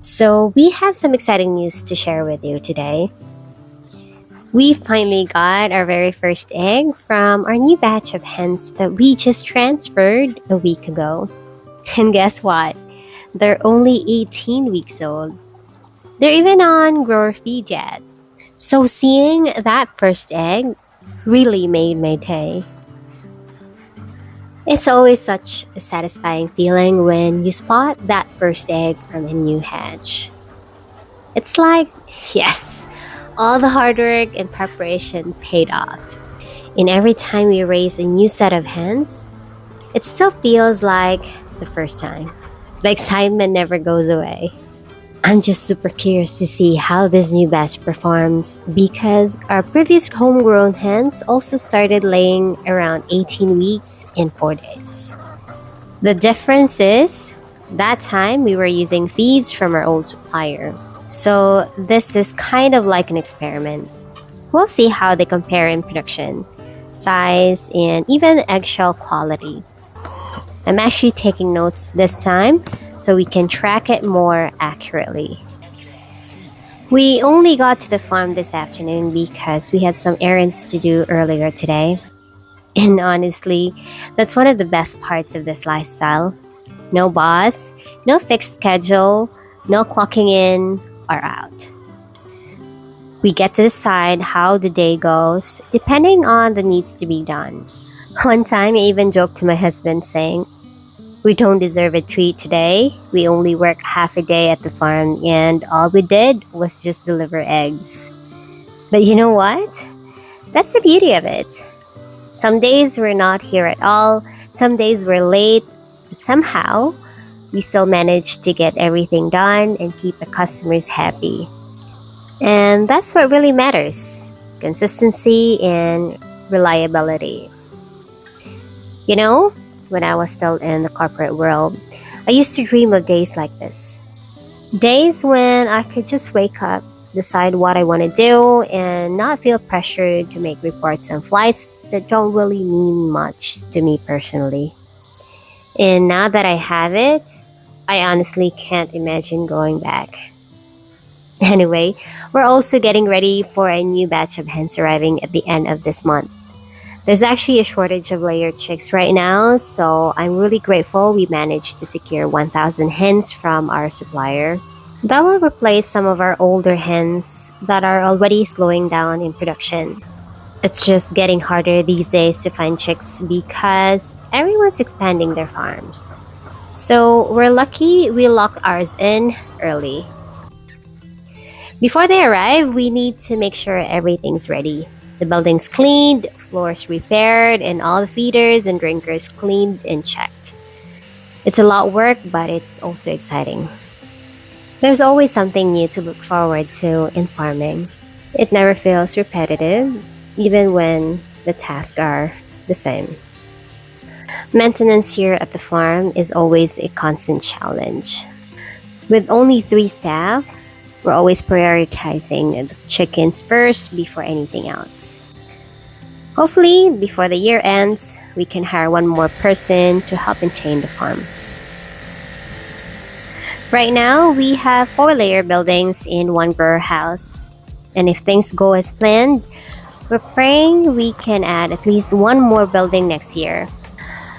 So, we have some exciting news to share with you today. We finally got our very first egg from our new batch of hens that we just transferred a week ago. And guess what? They're only 18 weeks old. They're even on grower feed yet. So, seeing that first egg really made my day. It's always such a satisfying feeling when you spot that first egg from a new hatch. It's like, yes, all the hard work and preparation paid off. And every time we raise a new set of hens, it still feels like the first time. The excitement never goes away. I'm just super curious to see how this new batch performs because our previous homegrown hens also started laying around 18 weeks in 4 days. The difference is that time we were using feeds from our old supplier. So this is kind of like an experiment. We'll see how they compare in production, size, and even eggshell quality. I'm actually taking notes this time so we can track it more accurately. We only got to the farm this afternoon because we had some errands to do earlier today. And honestly, that's one of the best parts of this lifestyle. No boss, no fixed schedule, no clocking in or out. We get to decide how the day goes depending on the needs to be done. One time I even joked to my husband saying, "We don't deserve a treat today. We only work half a day at the farm and all we did was just deliver eggs." But you know what? That's the beauty of it. Some days we're not here at all, some days we're late, but somehow we still manage to get everything done and keep the customers happy. And that's what really matters: consistency and reliability. You know, when I was still in the corporate world, I used to dream of days like this. Days when I could just wake up, decide what I want to do, and not feel pressured to make reports on flights that don't really mean much to me personally. And now that I have it, I honestly can't imagine going back. Anyway, we're also getting ready for a new batch of hens arriving at the end of this month. There's actually a shortage of layer chicks right now, so I'm really grateful we managed to secure 1,000 hens from our supplier. That will replace some of our older hens that are already slowing down in production. It's just getting harder these days to find chicks because everyone's expanding their farms. So we're lucky we locked ours in early. Before they arrive, we need to make sure everything's ready. The building's cleaned, floors repaired, and all the feeders and drinkers cleaned and checked. It's a lot of work, but it's also exciting. There's always something new to look forward to in farming. It never feels repetitive, even when the tasks are the same. Maintenance here at the farm is always a constant challenge. With only 3 staff, we're always prioritizing the chickens first before anything else. Hopefully, before the year ends, we can hire one more person to help maintain the farm. Right now, we have 4-layer buildings in one grower house. And if things go as planned, we're praying we can add at least one more building next year.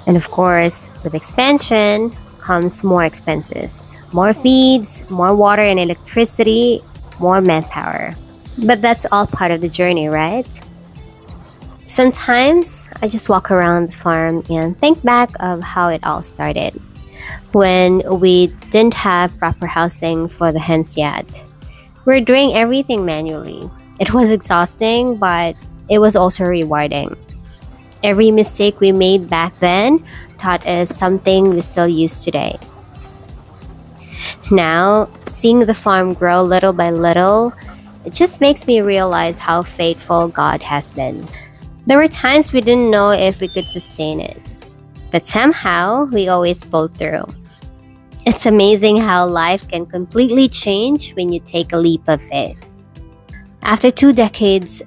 And of course, with expansion comes more expenses, more feeds, more water and electricity, more manpower. But that's all part of the journey, right? Sometimes I just walk around the farm and think back of how it all started. When we didn't have proper housing for the hens yet. We're doing everything manually. It was exhausting, but it was also rewarding. Every mistake we made back then taught us something we still use today. Now, seeing the farm grow little by little, it just makes me realize how faithful God has been. There were times we didn't know if we could sustain it, but somehow we always pulled through. It's amazing how life can completely change when you take a leap of faith. After 2 decades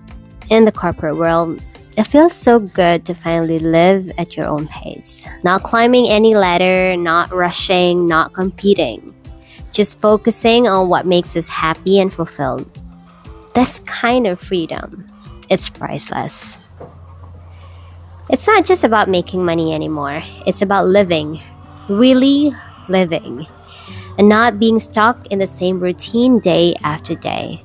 in the corporate world, it feels so good to finally live at your own pace. Not climbing any ladder, not rushing, not competing. just focusing on what makes us happy and fulfilled. This kind of freedom, it's priceless. It's not just about making money anymore, it's about living, really living, and not being stuck in the same routine day after day.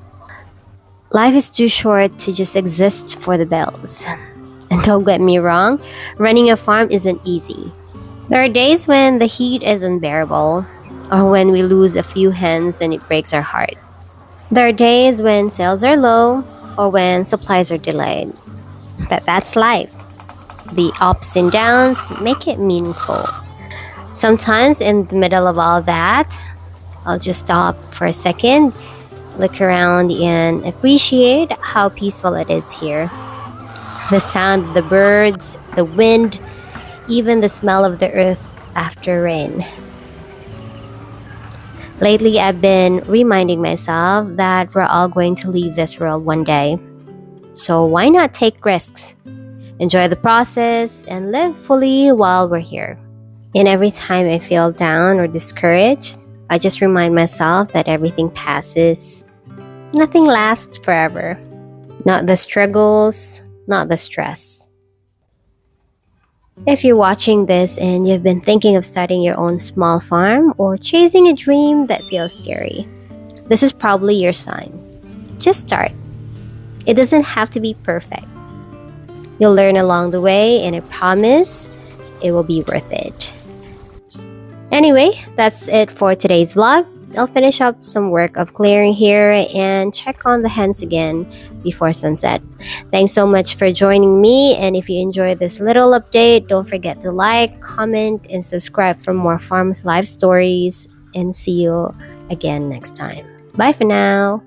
Life is too short to just exist for the bills. And don't get me wrong, running a farm isn't easy. There are days when the heat is unbearable, or when we lose a few hens and it breaks our heart. There are days when sales are low, or when supplies are delayed. But that's life. The ups and downs make it meaningful. Sometimes, in the middle of all that, I'll just stop for a second, look around, and appreciate how peaceful it is here. The sound of the birds, the wind, even the smell of the earth after rain. Lately, I've been reminding myself that we're all going to leave this world one day. So why not take risks? Enjoy the process and live fully while we're here. And every time I feel down or discouraged, I just remind myself that everything passes. Nothing lasts forever. Not the struggles, not the stress. If you're watching this and you've been thinking of starting your own small farm or chasing a dream that feels scary, this is probably your sign. Just start. It doesn't have to be perfect. You'll learn along the way, and I promise it will be worth it. Anyway, that's it for today's vlog. I'll finish up some work of clearing here and check on the hens again before sunset. Thanks so much for joining me, and if you enjoyed this little update, don't forget to like, comment, and subscribe for more farm life stories, and see you again next time. Bye for now.